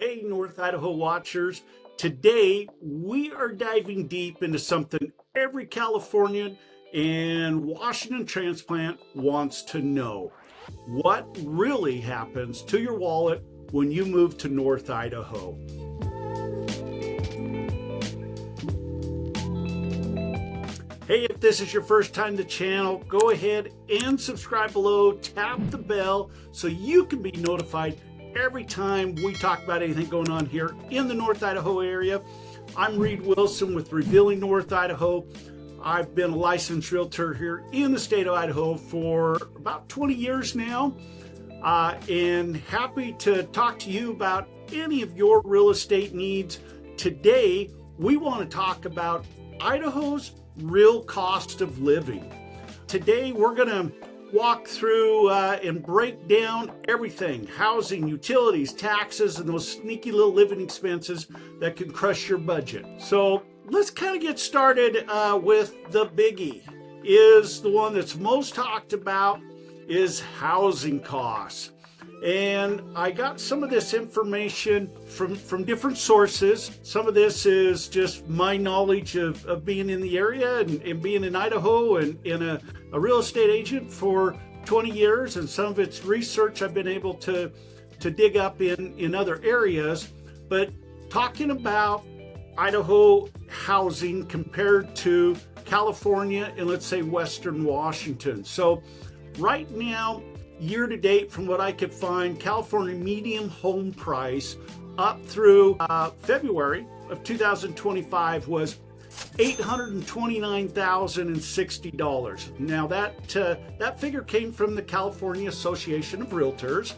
Hey, North Idaho watchers. Today, we are diving deep into something every Californian and Washington transplant wants to know. What really happens to your wallet when you move to North Idaho? Hey, if this is your first time to the channel, go ahead and subscribe below, tap the bell so you can be notified every time we talk about anything going on here in the North Idaho area. I'm Reed Wilson with Revealing North Idaho. I've been a licensed realtor here in the state of Idaho for about 20 years now, and happy to talk to you about any of your real estate needs. Today, we want to talk about Idaho's real cost of living. Today, we're going to walk through and break down everything: housing, utilities, taxes, and those sneaky little living expenses that can crush your budget. So let's kind of get started with the biggie. Is the one that's most talked about is housing costs. And I got some of this information from different sources. Some of this is just my knowledge of being in the area and being in Idaho and in a real estate agent for 20 years. And some of it's research I've been able to dig up in other areas. But talking about Idaho housing compared to California and let's say Western Washington. So right now, year to date, from what I could find, California median home price up through February of 2025 was $829,060. Now that figure came from the California Association of Realtors.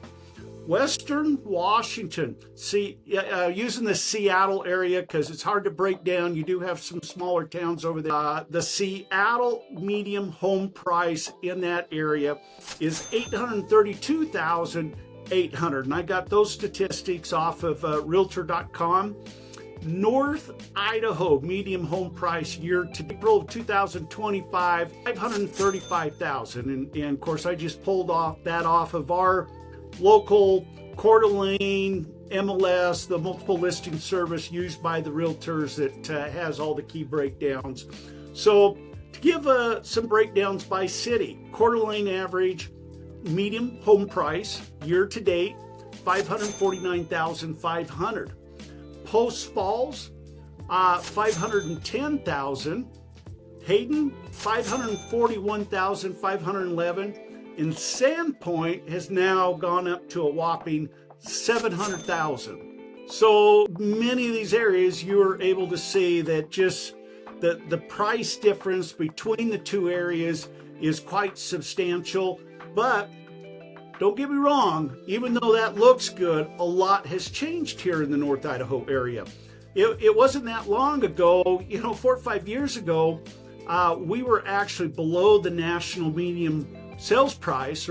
Western Washington, using the Seattle area because it's hard to break down. You do have some smaller towns over there. The Seattle median home price in that area is $832,800, and I got those statistics off of Realtor.com. North Idaho median home price year to April of 2025, $535,000, and of course I just pulled that off of our local Coeur d'Alene MLS, the multiple listing service used by the realtors that has all the key breakdowns. So to give some breakdowns by city, Coeur d'Alene average median home price year to date, $549,500. Post Falls, $510,000. Hayden, $541,511. And Sandpoint has now gone up to a whopping $700,000. So many of these areas, you are able to see that just the price difference between the two areas is quite substantial. But don't get me wrong, even though that looks good, a lot has changed here in the North Idaho area. It wasn't that long ago, 4 or 5 years ago, we were actually below the national median sales price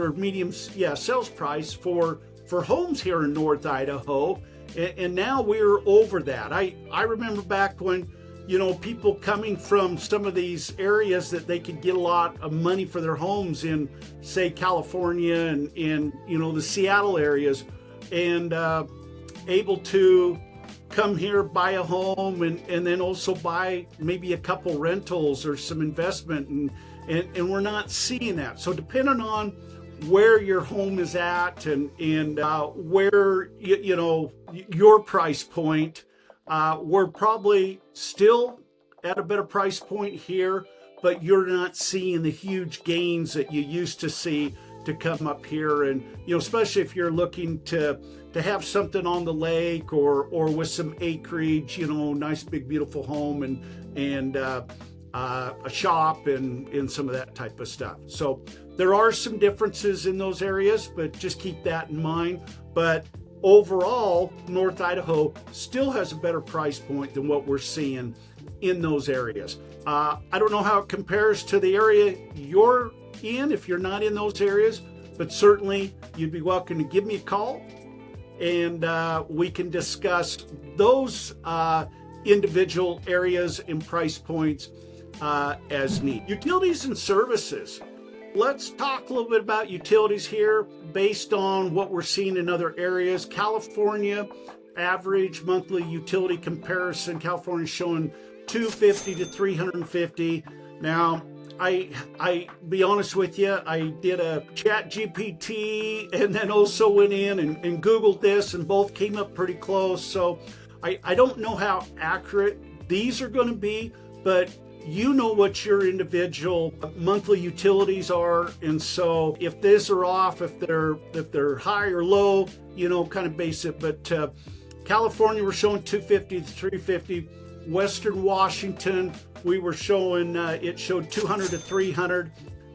sales price for homes here in North Idaho, and now we're over that. I remember back when people coming from some of these areas that they could get a lot of money for their homes in, say, California and the Seattle areas, and able to come here, buy a home, and then also buy maybe a couple rentals or some investment, and we're not seeing that. So depending on where your home is at and where your price point, we're probably still at a better price point here, but you're not seeing the huge gains that you used to see to come up here. And especially if you're looking to have something on the lake or with some acreage, nice big beautiful home and a shop and some of that type of stuff. So there are some differences in those areas, but just keep that in mind. But overall, North Idaho still has a better price point than what we're seeing in those areas. I don't know how it compares to the area you're in if you're not in those areas, but certainly you'd be welcome to give me a call, and we can discuss those individual areas and price points as needed. Utilities and services. Let's talk a little bit about utilities here based on what we're seeing in other areas. California average monthly utility comparison, California's showing 250 to 350. Now, I be honest with you, I did a chat GPT and then also went in and Googled this, and both came up pretty close. So I don't know how accurate these are going to be, but you know what your individual monthly utilities are, and so if these are off, if they're high or low, you know, kind of base it. But California, we're showing 250 to 350. Western Washington, we were showing it showed 200 to 300.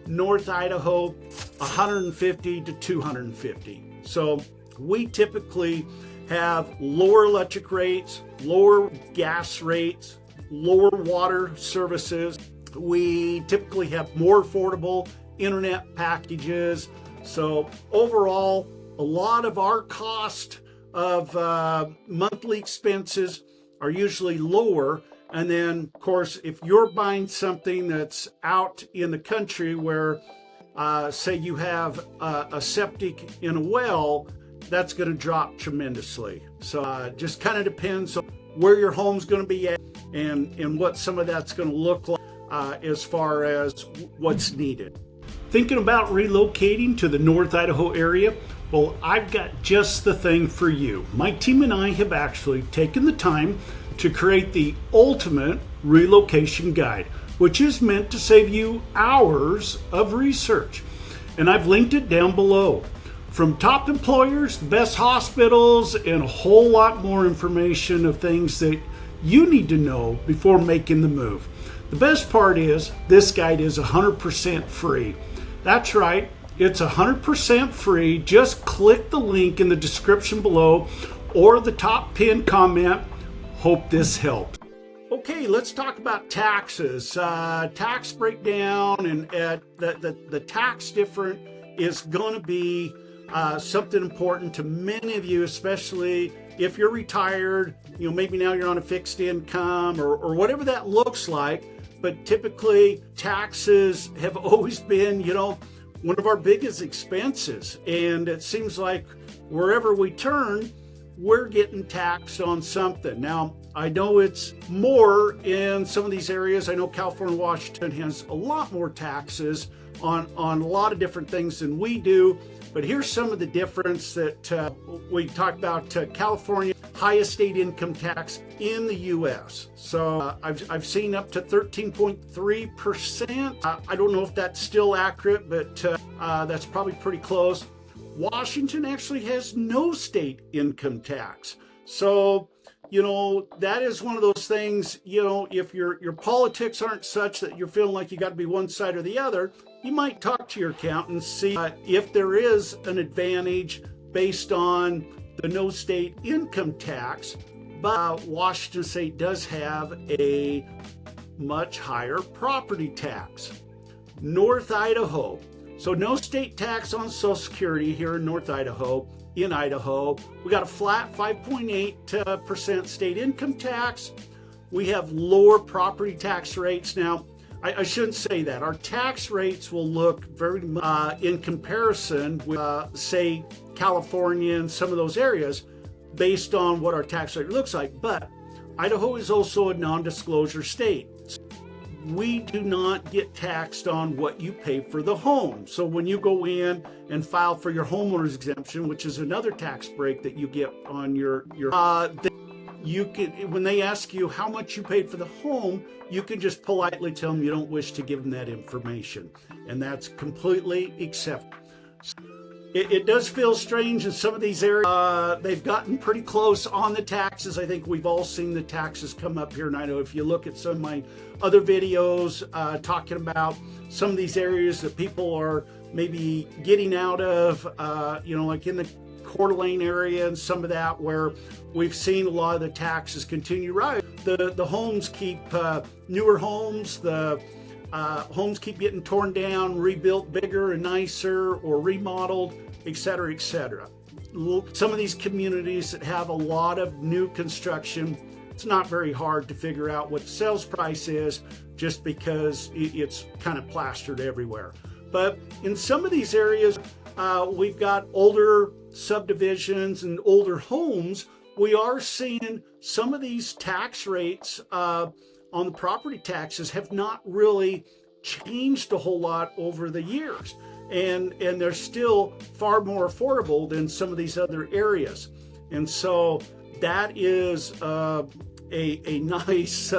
North Idaho, 150 to 250. So we typically have lower electric rates, lower gas rates, lower water services. We typically have more affordable internet packages. So overall, a lot of our cost of monthly expenses are usually lower. And then, of course, if you're buying something that's out in the country where, say you have a septic in a well, that's going to drop tremendously. So just kind of depends on where your home's going to be at and what some of that's going to look like as far as what's needed. Thinking about relocating to the North Idaho area? Well, I've got just the thing for you. My team and I have actually taken the time to create the ultimate relocation guide, which is meant to save you hours of research. And I've linked it down below. From top employers, the best hospitals, and a whole lot more information of things that you need to know before making the move. The best part is this guide is 100% free. That's right, it's 100% free. Just click the link in the description below or the top pinned comment. Hope this helped. Okay, let's talk about taxes. Tax breakdown, and the tax difference is going to be something important to many of you, especially if you're retired. You know, maybe now you're on a fixed income or whatever that looks like. But typically, taxes have always been, you know, one of our biggest expenses. And it seems like wherever we turn, we're getting taxed on something. Now, I know it's more in some of these areas. I know California, Washington has a lot more taxes on a lot of different things than we do. But here's some of the difference that we talked about. California, highest state income tax in the U.S. So I've seen up to 13.3%. I don't know if that's still accurate, but that's probably pretty close. Washington actually has no state income tax. So, you know, that is one of those things, you know, if your politics aren't such that you're feeling like you got to be one side or the other, you might talk to your accountant and see if there is an advantage based on the no state income tax. But Washington State does have a much higher property tax. North Idaho. So no state tax on Social Security here in North Idaho. In Idaho, we got a flat 5.8% state income tax. We have lower property tax rates. Now, I shouldn't say that. Our tax rates will look very in comparison with, say, California and some of those areas based on what our tax rate looks like. But Idaho is also a non-disclosure state. We do not get taxed on what you pay for the home. So when you go in and file for your homeowner's exemption, which is another tax break that you get on your you can, when they ask you how much you paid for the home, you can just politely tell them you don't wish to give them that information, and that's completely acceptable. It does feel strange in some of these areas. They've gotten pretty close on the taxes. I think we've all seen the taxes come up here in Idaho. If you look at some of my other videos talking about some of these areas that people are maybe getting out of, you know, like in the Coeur d'Alene area and some of that, where we've seen a lot of the taxes continue rise. The homes keep, newer homes, the homes keep getting torn down, rebuilt bigger and nicer, or remodeled, etc., etc. Some of these communities that have a lot of new construction, it's not very hard to figure out what the sales price is just because it's kind of plastered everywhere. But in some of these areas, we've got older subdivisions and older homes we are seeing some of these tax rates on the property taxes have not really changed a whole lot over the years. And they're still far more affordable than some of these other areas. And so that is a nice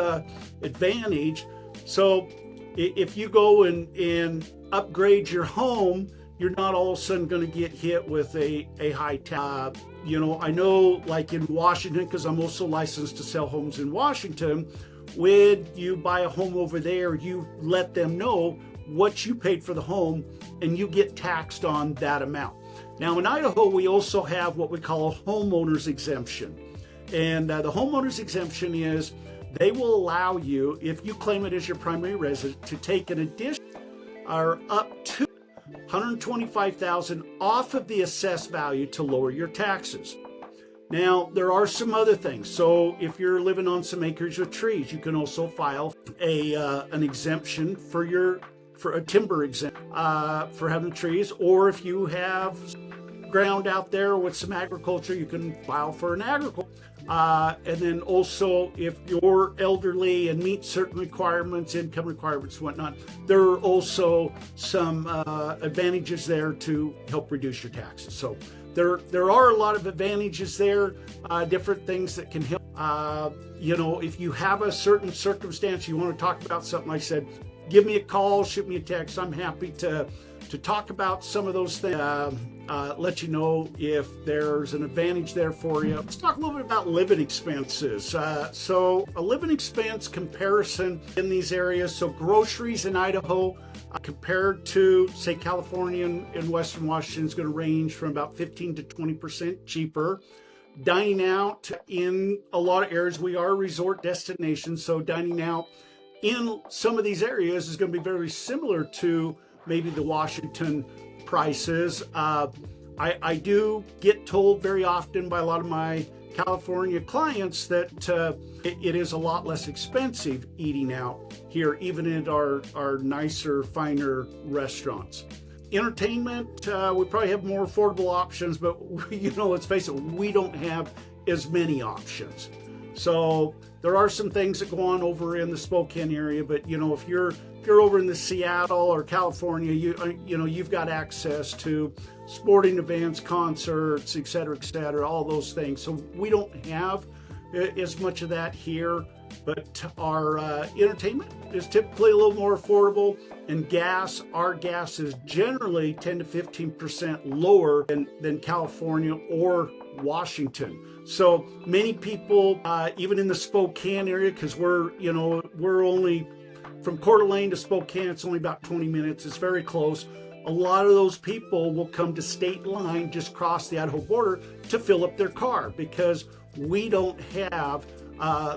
advantage. So if you go and upgrade your home, you're not all of a sudden going to get hit with a high tax. I know like in Washington, because I'm also licensed to sell homes in Washington, when you buy a home over there, you let them know what you paid for the home and you get taxed on that amount. Now in Idaho, we also have what we call a homeowner's exemption. And the homeowner's exemption is they will allow you, if you claim it as your primary residence, to take an addition or up to $125,000 off of the assessed value to lower your taxes. Now, there are some other things. So if you're living on some acres with trees, you can also file an exemption for a timber exemption for having trees. Or if you have ground out there with some agriculture, you can file for an agriculture. And then also, if you're elderly and meet certain requirements, income requirements, whatnot, there are also some advantages there to help reduce your taxes. So there are a lot of advantages there, different things that can help. If you have a certain circumstance, you want to talk about something, like I said, give me a call, shoot me a text. I'm happy to talk about some of those things, let you know if there's an advantage there for you. Let's talk a little bit about living expenses. So a living expense comparison in these areas. So groceries in Idaho compared to, say, California and Western Washington is going to range from about 15 to 20% cheaper. Dining out in a lot of areas, we are a resort destination, so dining out in some of these areas is going to be very similar to maybe the Washington prices. I do get told very often by a lot of my California clients that it is a lot less expensive eating out here, even at our nicer, finer restaurants. Entertainment, we probably have more affordable options, but let's face it, we don't have as many options. So there are some things that go on over in the Spokane area, but if you're over in the Seattle or California, you've got access to sporting events, concerts, et cetera, all those things. So we don't have as much of that here, but our entertainment is typically a little more affordable. And our gas is generally 10 to 15% lower than California or Washington. So many people, even in the Spokane area, because we're only from Coeur d'Alene to Spokane, it's only about 20 minutes. It's very close. A lot of those people will come to state line, just cross the Idaho border to fill up their car because we don't have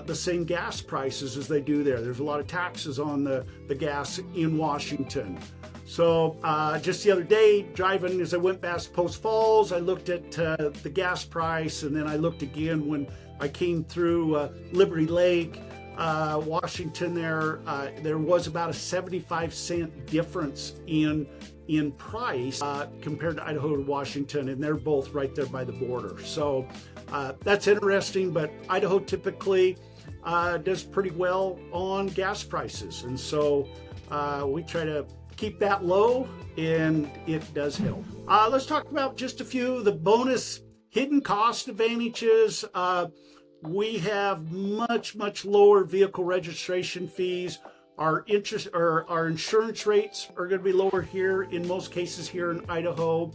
the same gas prices as they do there. There's a lot of taxes on the gas in Washington. So just the other day, driving as I went past Post Falls, I looked at the gas price, and then I looked again when I came through Liberty Lake, Washington. There was about a 75-cent difference in price compared to Idaho to Washington, and they're both right there by the border. So that's interesting, but Idaho typically does pretty well on gas prices, and so we try to keep that low, and it does help. Let's talk about just a few of the bonus hidden cost advantages. We have much lower vehicle registration fees. Our insurance rates are going to be lower here in most cases here in Idaho.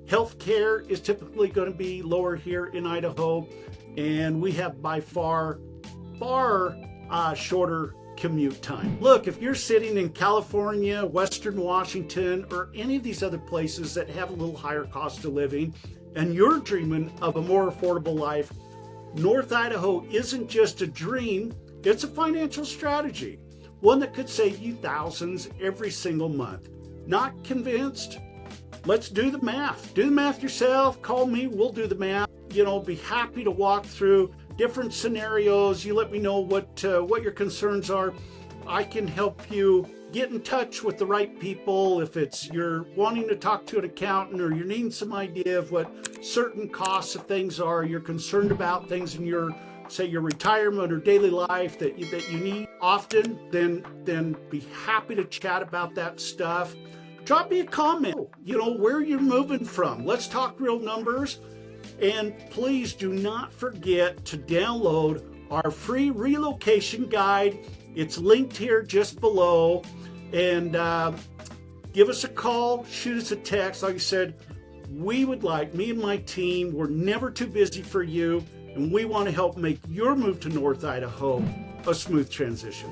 Healthcare is typically going to be lower here in Idaho, and we have by far shorter commute time. Look, if you're sitting in California, Western Washington, or any of these other places that have a little higher cost of living, and you're dreaming of a more affordable life, North Idaho isn't just a dream, it's a financial strategy, one that could save you thousands every single month. Not convinced? Let's do the math. Do the math yourself. Call me, we'll do the math. Be happy to walk through different scenarios. You let me know what your concerns are. I can help you get in touch with the right people. If it's you're wanting to talk to an accountant or you're needing some idea of what certain costs of things are, you're concerned about things in your, say, your retirement or daily life that you need often, then be happy to chat about that stuff. Drop me a comment, where you're moving from. Let's talk real numbers. And please do not forget to download our free relocation guide. It's linked here just below. And give us a call, shoot us a text. Like I said, me and my team, we're never too busy for you. And we want to help make your move to North Idaho a smooth transition.